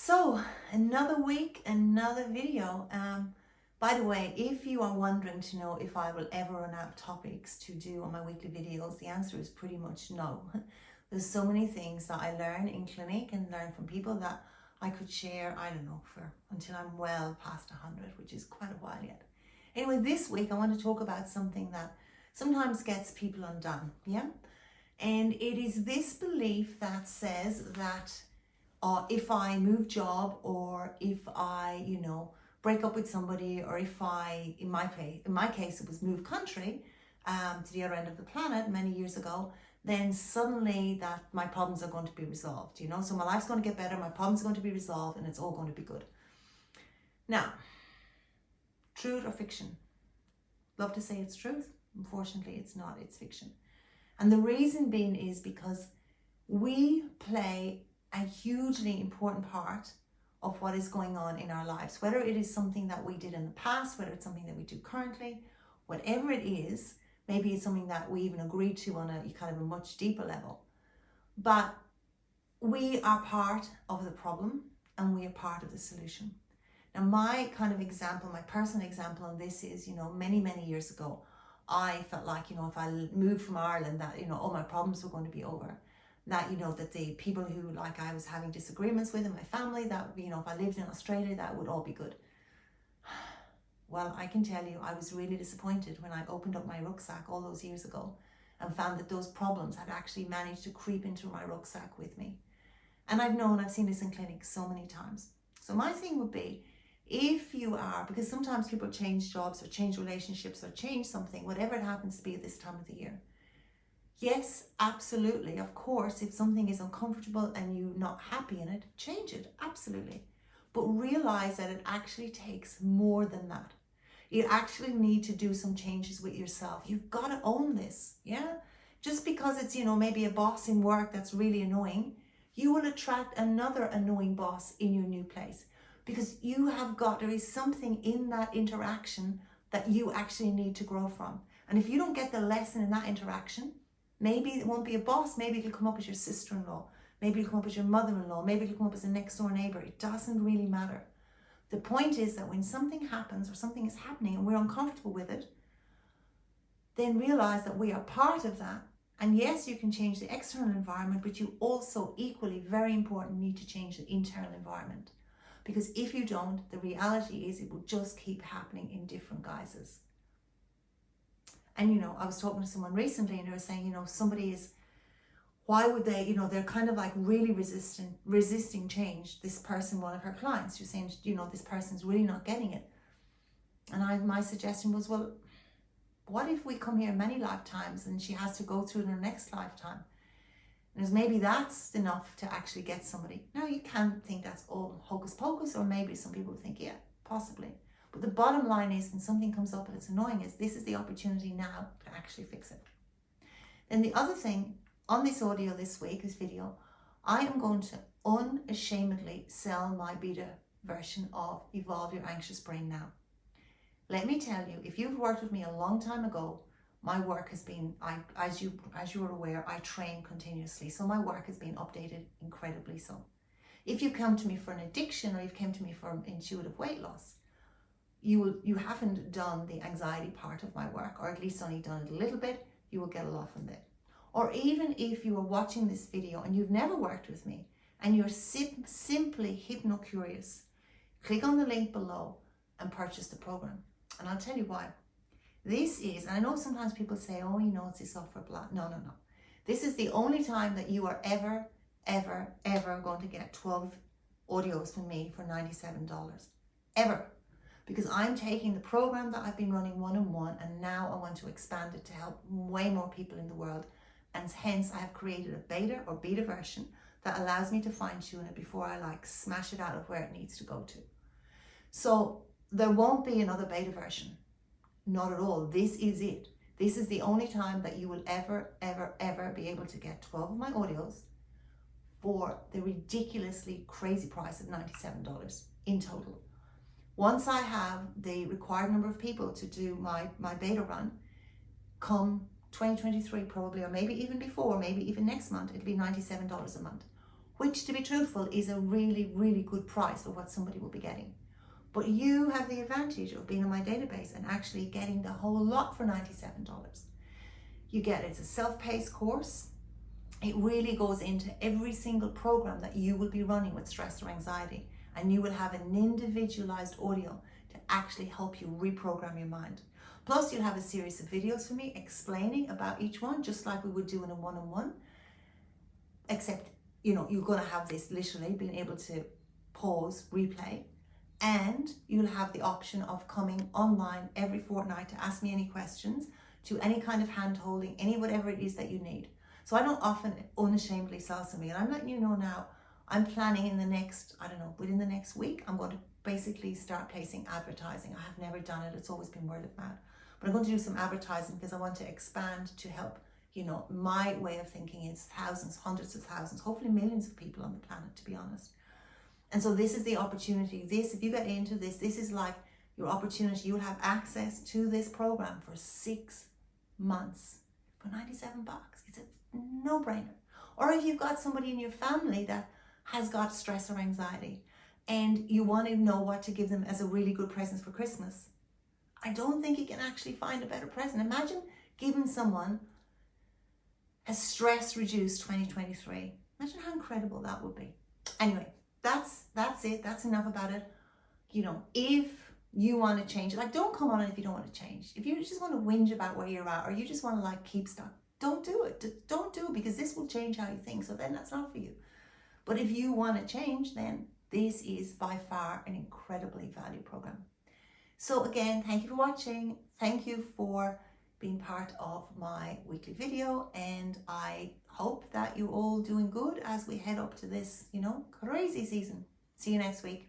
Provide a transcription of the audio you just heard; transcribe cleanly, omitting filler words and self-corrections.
So, another week, another video. By the way, if you are wondering to know if I will ever run out of topics to do on my weekly videos, the answer is pretty much no. There's so many things that I learn in clinic and learn from people that I could share, I don't know, for until I'm well past 100, which is quite a while yet. Anyway, this week I want to talk about something that sometimes gets people undone, yeah? And it is this belief that says that if I move job, or if I, break up with somebody, or if I, in my case, it was move country to the other end of the planet many years ago, then suddenly that my problems are going to be resolved, So my life's going to get better, my problems are going to be resolved, and it's all going to be good. Now, truth or fiction? Love to say it's truth. Unfortunately, it's not. It's fiction. And the reason being is because we play a hugely important part of what is going on in our lives, whether it is something that we did in the past, whether it's something that we do currently, whatever it is. Maybe it's something that we even agreed to on a kind of a much deeper level, but we are part of the problem and we are part of the solution. Now, my kind of example, my personal example on this is, many years ago, I felt like, if I moved from Ireland, that, all my problems were going to be over. That, that the people who, like, I was having disagreements with in my family, that, if I lived in Australia, that would all be good. Well, I can tell you, I was really disappointed when I opened up my rucksack all those years ago and found that those problems had actually managed to creep into my rucksack with me. And I've seen this in clinic so many times. So my thing would be, if you are, because sometimes people change jobs or change relationships or change something, whatever it happens to be at this time of the year. Yes, absolutely. Of course, if something is uncomfortable and you're not happy in it, change it. Absolutely. But realize that it actually takes more than that. You actually need to do some changes with yourself. You've got to own this. Yeah. Just because it's, maybe a boss in work that's really annoying, you will attract another annoying boss in your new place, because there is something in that interaction that you actually need to grow from. And if you don't get the lesson in that interaction, maybe it won't be a boss, maybe it'll come up as your sister-in-law, maybe it'll come up as your mother-in-law, maybe it'll come up as a next-door neighbor. It doesn't really matter. The point is that when something happens or something is happening and we're uncomfortable with it, then realize that we are part of that. And yes, you can change the external environment, but you also, equally very important, need to change the internal environment. Because if you don't, the reality is it will just keep happening in different guises. And, I was talking to someone recently and they were saying, somebody is, why would they, they're kind of like really resisting change. This person, one of her clients, she was saying, this person's really not getting it. And my suggestion was, well, what if we come here many lifetimes and she has to go through in her next lifetime? And maybe that's enough to actually get somebody. Now, you can think that's all hocus pocus, or maybe some people think, yeah, possibly. But the bottom line is, when something comes up and it's annoying, is this is the opportunity now to actually fix it. Then the other thing, on this audio this week, this video, I am going to unashamedly sell my beta version of Evolve Your Anxious Brain Now. Let me tell you, if you've worked with me a long time ago, my work has been, as you are aware, I train continuously. So my work has been updated incredibly so. If you come to me for an addiction, or you've come to me for intuitive weight loss, you haven't done the anxiety part of my work, or at least only done it a little bit. You will get a lot from it. Or even if you are watching this video and you've never worked with me and you're simply hypno-curious, click on the link below and purchase the program. And I'll tell you why. This is, and I know sometimes people say, oh, it's this offer, blah. No. This is the only time that you are ever going to get 12 audios from me for $97. Ever. Because I'm taking the program that I've been running one-on-one, and now I want to expand it to help way more people in the world. And hence I have created a beta version that allows me to fine-tune it before I smash it out of where it needs to go to. So there won't be another beta version. Not at all. This is it. This is the only time that you will ever be able to get 12 of my audios for the ridiculously crazy price of $97 in total. Once I have the required number of people to do my beta run, come 2023 probably, or maybe even before, maybe even next month, it'll be $97 a month. which, to be truthful, is a really, really good price for what somebody will be getting. But you have the advantage of being on my database and actually getting the whole lot for $97. You get it's a self-paced course. It really goes into every single program that you will be running with stress or anxiety, and you will have an individualized audio to actually help you reprogram your mind. Plus, you'll have a series of videos from me explaining about each one, just like we would do in a one-on-one, except, you know, you're going to have this literally being able to pause, replay, and you'll have the option of coming online every fortnight to ask me any questions, to any kind of hand holding, any whatever it is that you need. So I don't often unashamedly sell something, and I'm letting you know now, I'm planning in the next, within the next week, I'm going to basically start placing advertising. I have never done it, it's always been word of mouth. But I'm going to do some advertising because I want to expand to help, you know, my way of thinking is thousands, hundreds of thousands, hopefully millions of people on the planet, to be honest. And so this is the opportunity. If you get into this is like your opportunity. You'll have access to this program for 6 months for $97. It's a no-brainer. Or if you've got somebody in your family that has got stress or anxiety and you want to know what to give them as a really good present for Christmas, I don't think you can actually find a better present. Imagine giving someone a stress-reduced 2023. Imagine how incredible that would be. Anyway, that's it. That's enough about it. You know, if you want to change, like, don't come on it if you don't want to change. If you just want to whinge about where you're at, or you just want to like keep stuck, don't do it. Don't do it, because this will change how you think. So then that's not for you. But if you want to change, then this is by far an incredibly valued program. So again, thank you for watching. Thank you for being part of my weekly video, and I hope that you're all doing good as we head up to this, you know, crazy season. See you next week.